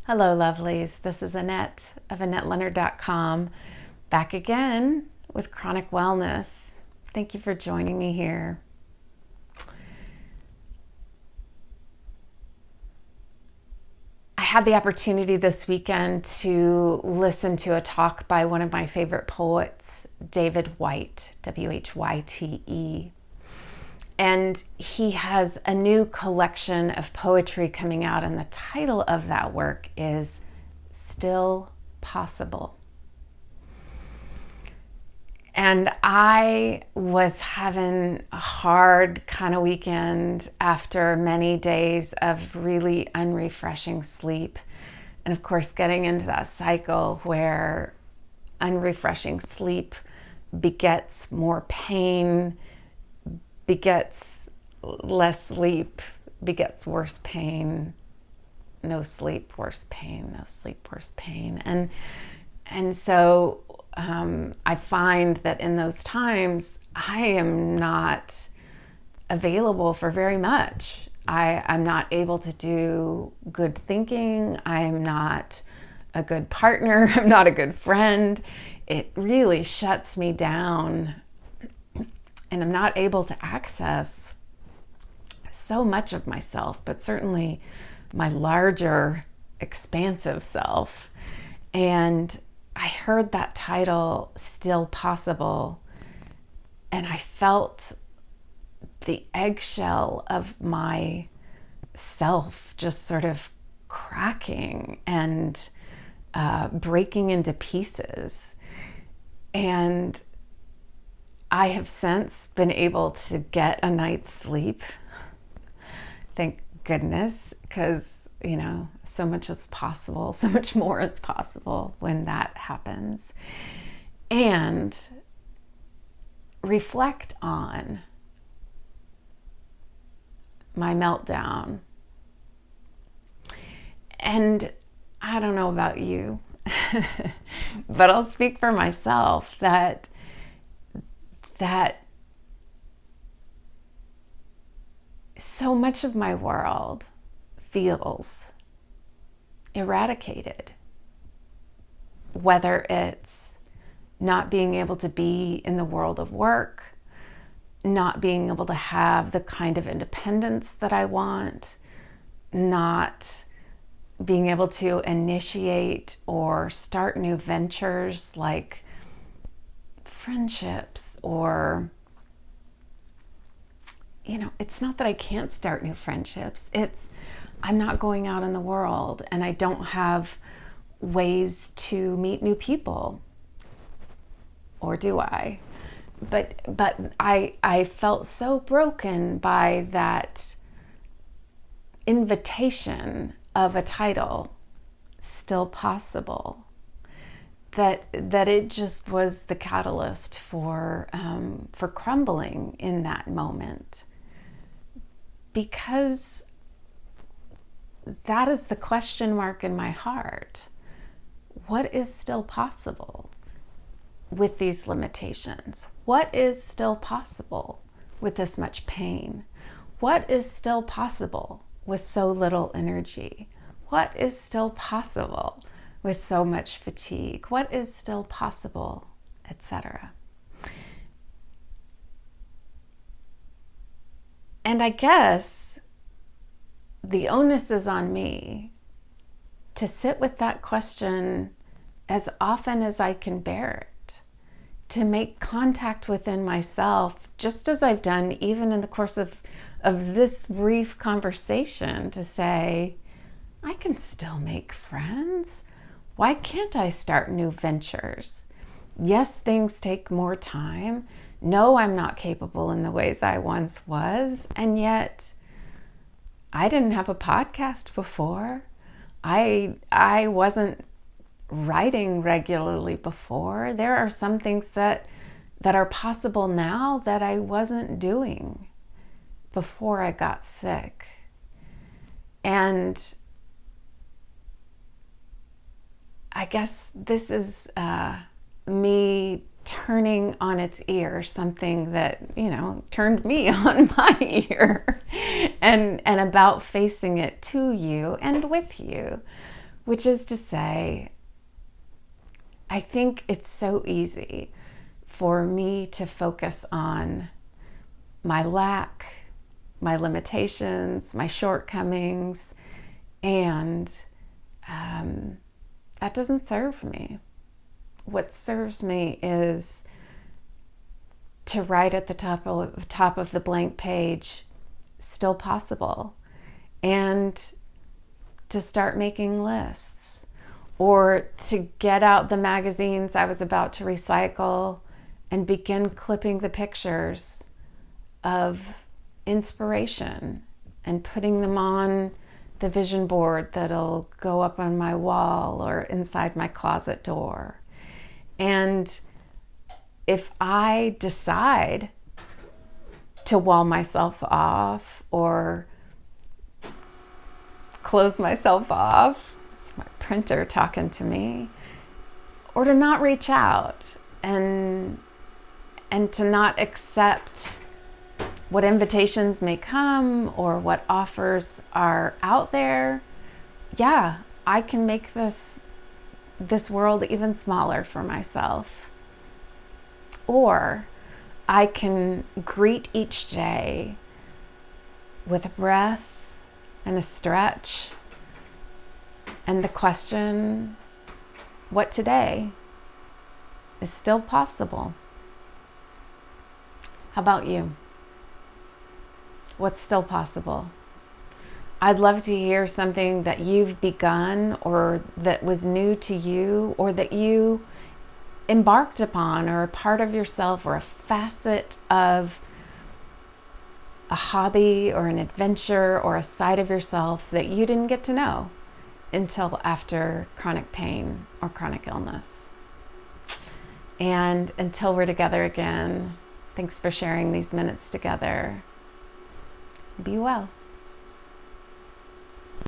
Hello, lovelies. This is Annette of AnnetteLeonard.com, back again with Chronic Wellness. Thank you for joining me here. I had the opportunity this weekend to listen to a talk by one of my favorite poets, David Whyte, Whyte. And he has a new collection of poetry coming out, and the title of that work is Still Possible. And I was having a hard kind of weekend after many days of really unrefreshing sleep. And of course, getting into that cycle where unrefreshing sleep begets more pain, begets less sleep, begets worse pain, no sleep, worse pain, no sleep, worse pain. And so I find that in those times, I am not available for very much. I'm not able to do good thinking. I'm not a good partner. I'm not a good friend. It really shuts me down. And I'm not able to access so much of myself, but certainly my larger, expansive self. And I heard that title, Still Possible, and I felt the eggshell of my self just sort of cracking and breaking into pieces. And I have since been able to get a night's sleep. Thank goodness, because, so much is possible, so much more is possible when that happens. And reflect on my meltdown. And I don't know about you, but I'll speak for myself that so much of my world feels eradicated. Whether it's not being able to be in the world of work, not being able to have the kind of independence that I want, not being able to initiate or start new ventures like friendships, or it's not that I can't start new friendships, it's I'm not going out in the world and I don't have ways to meet new people. Or do I? But I felt so broken by that invitation of a title, Still Possible, that it just was the catalyst for crumbling in that moment. Because that is the question mark in my heart. What is still possible with these limitations? What is still possible with this much pain? What is still possible with so little energy? What is still possible with so much fatigue? What is still possible, etc.? And I guess the onus is on me to sit with that question as often as I can bear it, to make contact within myself, just as I've done even in the course of this brief conversation, to say, I can still make friends. Why can't I start new ventures? Yes, things take more time. No, I'm not capable in the ways I once was. And yet, I didn't have a podcast before. I wasn't writing regularly before. There are some things that are possible now that I wasn't doing before I got sick. And I guess this is me turning on its ear something that, turned me on my ear, and about facing it to you and with you, which is to say, I think it's so easy for me to focus on my lack, my limitations, my shortcomings, and that doesn't serve me. What serves me is to write at the top of the blank page, still possible, and to start making lists, or to get out the magazines I was about to recycle and begin clipping the pictures of inspiration and putting them on the vision board that'll go up on my wall or inside my closet door. And if I decide to wall myself off or close myself off, it's my printer talking to me, or to not reach out and to not accept what invitations may come or what offers are out there, yeah, I can make this world even smaller for myself. Or I can greet each day with a breath and a stretch and the question, what today is still possible? How about you? What's still possible? I'd love to hear something that you've begun or that was new to you or that you embarked upon, or a part of yourself or a facet of a hobby or an adventure or a side of yourself that you didn't get to know until after chronic pain or chronic illness. And until we're together again, thanks for sharing these minutes together. Be well.